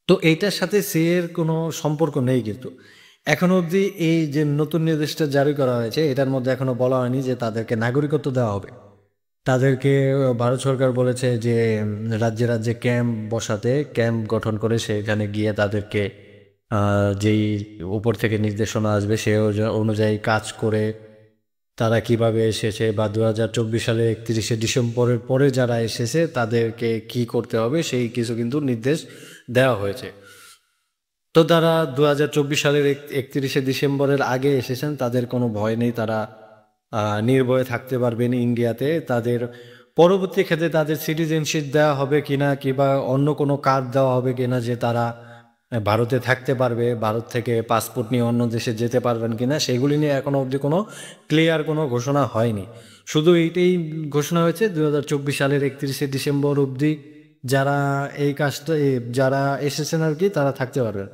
তো এইটার সাথে সিএ এর কোনো সম্পর্ক নেই কিন্তু। এখনো অবধি এই যে নতুন নির্দেশটা জারি করা হয়েছে, এটার মধ্যে এখনো বলা হয়নি যে তাদেরকে নাগরিকত্ব দেওয়া হবে। তাদেরকে ভারত সরকার বলেছে যে রাজ্যে রাজ্যে ক্যাম্প বসাতে, ক্যাম্প গঠন করে সেখানে গিয়ে তাদেরকে যেই উপর থেকে নির্দেশনা আসবে সে অনুযায়ী কাজ করে তারা কিভাবে এসেছে বা 2024 সালের 31শে ডিসেম্বরের পরে যারা এসেছে তাদেরকে কি করতে হবে সেই কিছু কিন্তু নির্দেশ দেওয়া হয়েছে। তো তারা 2024 সালের 31শে ডিসেম্বরের আগে এসেছেন, তাদের কোনো ভয় নেই, তারা নির্ভয়ে থাকতে পারবেন ইন্ডিয়াতে। তাদের পরবর্তী ক্ষেত্রে তাদের সিটিজেনশিপ দেওয়া হবে কিনা কিংবা অন্য কোনো কার্ড দেওয়া হবে কিনা যে তারা ভারতে থাকতে পারবে, ভারত থেকে পাসপোর্ট নিয়ে অন্য দেশে যেতে পারবেন কিনা, সেগুলি নিয়ে এখনো অবধি কোনো ক্লিয়ার কোনো ঘোষণা হয়নি। শুধু এইটাই ঘোষণা হয়েছে 2024 সালের 31শে ডিসেম্বর অবধি যারা এই কাজটা যারা এসেছেন আর কি তারা থাকতে পারবেন।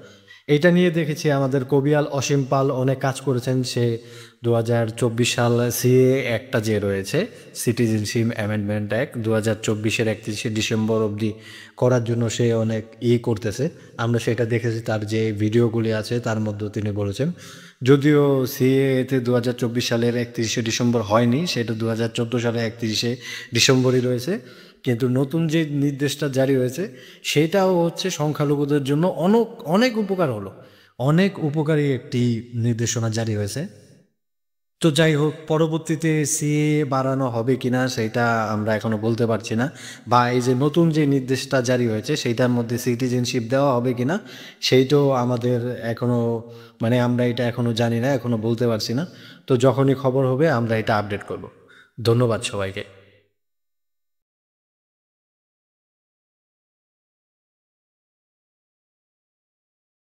এইটা নিয়ে দেখেছি আমাদের কবিয়াল অসীম পাল অনেক কাজ করেছেন। সে 2024 সাল সিএ একটা যে রয়েছে সিটিজেনশিপ অ্যামেন্ডমেন্ট অ্যাক্ট 2024-এর 31শে ডিসেম্বর অবধি করার জন্য সে অনেক করতেছে। আমরা সেটা দেখেছি, তার যে ভিডিওগুলি আছে তার মধ্যে তিনি বলেছেন। যদিও সিএতে 2024 সালের 31শে ডিসেম্বর হয়নি, সেটা 2014 সালের 31শে ডিসেম্বরই রয়েছে, কিন্তু নতুন যে নির্দেশটা জারি হয়েছে সেটাও হচ্ছে সংখ্যালঘুদের জন্য অনেক অনেক উপকার হলো, অনেক উপকারী একটি নির্দেশনা জারি হয়েছে। তো যাই হোক, পরবর্তীতে সিএ বাড়ানো হবে কিনা সেটা আমরা এখনো বলতে পারছি না, বা এই যে নতুন যে নির্দেশটা জারি হয়েছে সেইটার মধ্যে সিটিজেনশিপ দেওয়া হবে কিনা সেইটাও আমাদের এখনো মানে আমরা এটা এখনো জানি না, এখনো বলতে পারছি না। তো যখনই খবর হবে আমরা এটা আপডেট করব। ধন্যবাদ সবাইকে।